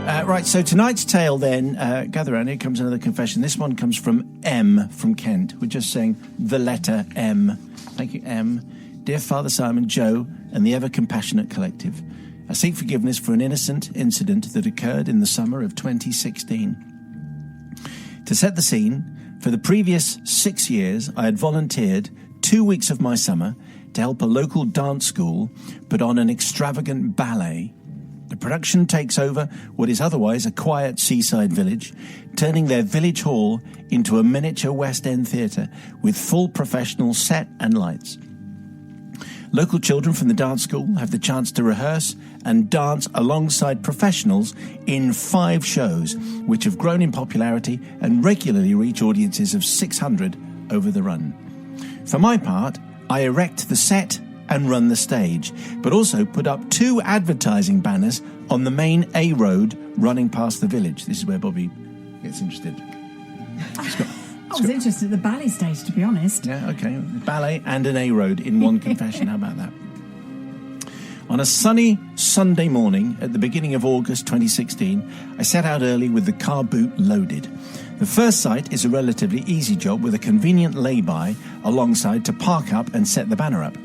Right, so tonight's tale then, gather around, here comes another confession. This one comes from M from Kent. We're just saying the letter M. Thank you, M. Dear Father Simon, Joe, and the ever-compassionate collective, I seek forgiveness for an innocent incident that occurred in the summer of 2016. To set the scene, for the previous 6 years, I had volunteered 2 weeks of my summer to help a local dance school put on an extravagant ballet. The production takes over what is otherwise a quiet seaside village, turning their village hall into a miniature West End theatre with full professional set and lights. Local children from the dance school have the chance to rehearse and dance alongside professionals in 5 shows, which have grown in popularity and regularly reach audiences of 600 over the run. For my part, I erect the set and run the stage, but also put up 2 advertising banners on the main A road running past the village. This is where Bobby gets interested. I was interested in the ballet stage, to be honest. Yeah, okay. Ballet and an A road in one confession. How about that? On a sunny Sunday morning at the beginning of August 2016, I set out early with the car boot loaded. The first site is a relatively easy job with a convenient lay-by alongside to park up and set the banner up.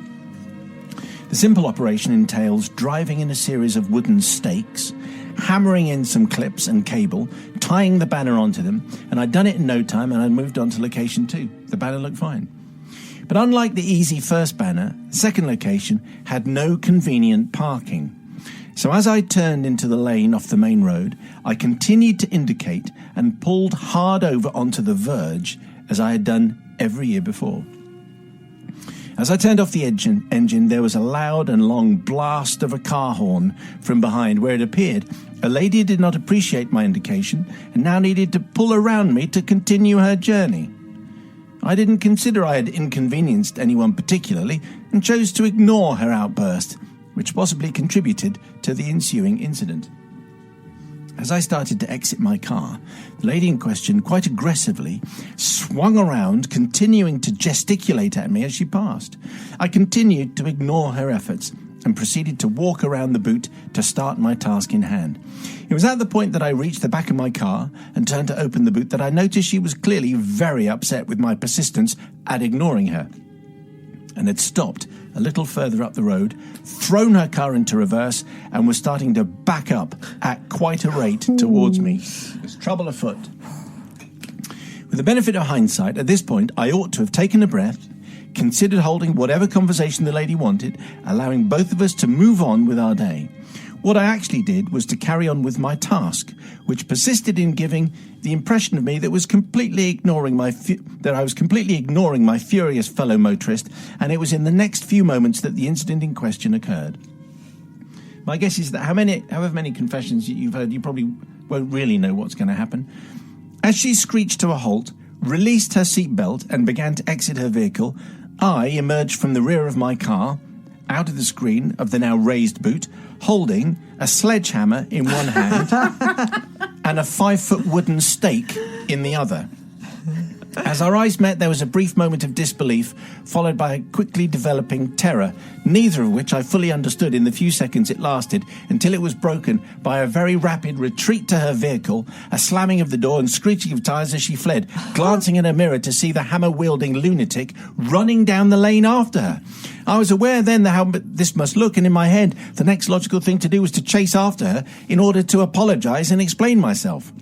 The simple operation entails driving in a series of wooden stakes, hammering in some clips and cable, tying the banner onto them, and I'd done it in no time and I moved on to location 2. The banner looked fine. But unlike the easy first banner, the second location had no convenient parking. So as I turned into the lane off the main road, I continued to indicate and pulled hard over onto the verge as I had done every year before. As I turned off the engine, there was a loud and long blast of a car horn from behind where it appeared a lady did not appreciate my indication and now needed to pull around me to continue her journey. I didn't consider I had inconvenienced anyone particularly and chose to ignore her outburst, which possibly contributed to the ensuing incident. As I started to exit my car, the lady in question quite aggressively swung around, continuing to gesticulate at me as she passed. I continued to ignore her efforts and proceeded to walk around the boot to start my task in hand. It was at the point that I reached the back of my car and turned to open the boot that I noticed she was clearly very upset with my persistence at ignoring her, and had stopped a little further up the road, thrown her car into reverse, and was starting to back up at quite a rate towards me. There's trouble afoot. With the benefit of hindsight, at this point, I ought to have taken a breath, considered holding whatever conversation the lady wanted, allowing both of us to move on with our day. What I actually did was to carry on with my task, which persisted in giving the impression of me that I was completely ignoring my furious fellow motorist, and it was in the next few moments that the incident in question occurred. My guess is that however many confessions you've heard, you probably won't really know what's going to happen. As she screeched to a halt, released her seatbelt, and began to exit her vehicle, I emerged from the rear of my car, out of the screen of the now raised boot, holding a sledgehammer in one hand and a 5-foot wooden stake in the other. As our eyes met, there was a brief moment of disbelief, followed by a quickly developing terror, neither of which I fully understood in the few seconds it lasted, until it was broken by a very rapid retreat to her vehicle, a slamming of the door and screeching of tyres as she fled, glancing in her mirror to see the hammer-wielding lunatic running down the lane after her. I was aware then how this must look, and in my head, the next logical thing to do was to chase after her in order to apologise and explain myself.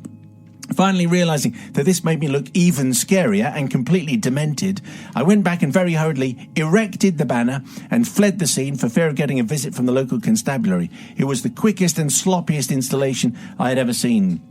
Finally realising that this made me look even scarier and completely demented, I went back and very hurriedly erected the banner and fled the scene for fear of getting a visit from the local constabulary. It was the quickest and sloppiest installation I had ever seen.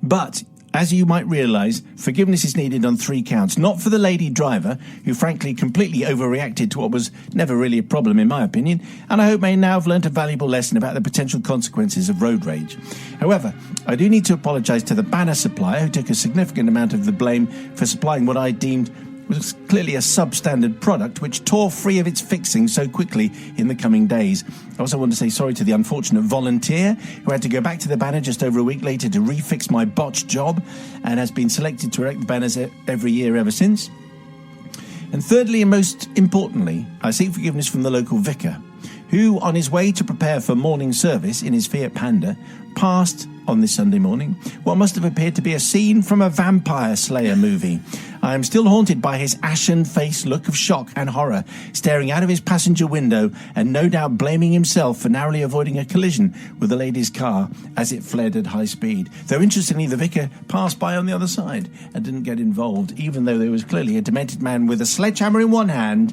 But, as you might realise, forgiveness is needed on 3 counts. Not for the lady driver, who frankly completely overreacted to what was never really a problem in my opinion, and I hope may now have learnt a valuable lesson about the potential consequences of road rage. However, I do need to apologise to the banner supplier, who took a significant amount of the blame for supplying what I deemed was clearly a substandard product, which tore free of its fixing so quickly in the coming days. I also want to say sorry to the unfortunate volunteer who had to go back to the banner just over a week later to refix my botched job and has been selected to erect the banners every year ever since. And thirdly, and most importantly, I seek forgiveness from the local vicar, who, on his way to prepare for morning service in his Fiat Panda, passed on this Sunday morning what must have appeared to be a scene from a vampire slayer movie. I am still haunted by his ashen-faced look of shock and horror, staring out of his passenger window and no doubt blaming himself for narrowly avoiding a collision with the lady's car as it fled at high speed. Though interestingly, the vicar passed by on the other side and didn't get involved, even though there was clearly a demented man with a sledgehammer in one hand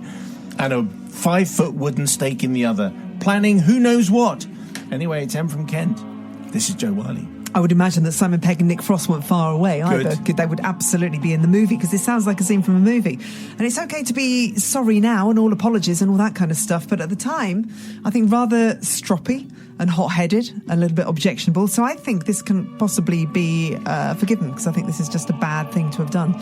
and a 5-foot wooden stake in the other, planning who knows what. Anyway, it's Em from Kent. This is Joe Wiley. I would imagine that Simon Pegg and Nick Frost weren't far away either. They would absolutely be in the movie, because this sounds like a scene from a movie. And it's okay to be sorry now and all apologies and all that kind of stuff, but at the time, I think rather stroppy and hot-headed, a little bit objectionable. So I think this can possibly be forgiven, because I think this is just a bad thing to have done.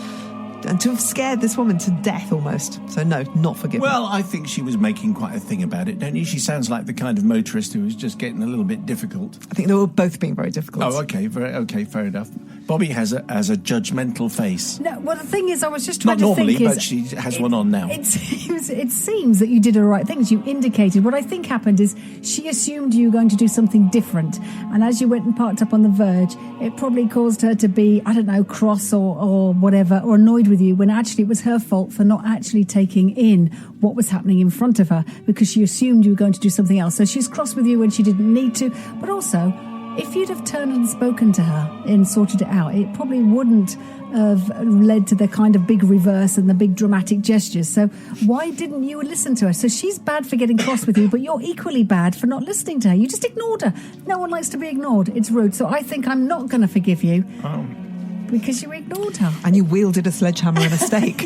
And to have scared this woman to death almost. So no, not forgiven. Well, I think she was making quite a thing about it, don't you? She sounds like the kind of motorist who was just getting a little bit difficult. I think they were both being very difficult. Oh, okay, fair enough. Bobby has a judgmental face. No, well, the thing is, I was just trying Not to think... normally, but she has one on now. It seems that you did the right things. You indicated. What I think happened is she assumed you were going to do something different. And as you went and parked up on the verge, it probably caused her to be, I don't know, cross or whatever, or annoyed with you, when actually it was her fault for not actually taking in what was happening in front of her, because she assumed you were going to do something else. So she's cross with you when she didn't need to. But also, if you'd have turned and spoken to her and sorted it out, it probably wouldn't have led to the kind of big reverse and the big dramatic gestures. So why didn't you listen to her? So she's bad for getting cross with you, but you're equally bad for not listening to her. You just ignored her. No one likes to be ignored. It's rude. So I think I'm not going to forgive you because you ignored her. And you wielded a sledgehammer and a stake.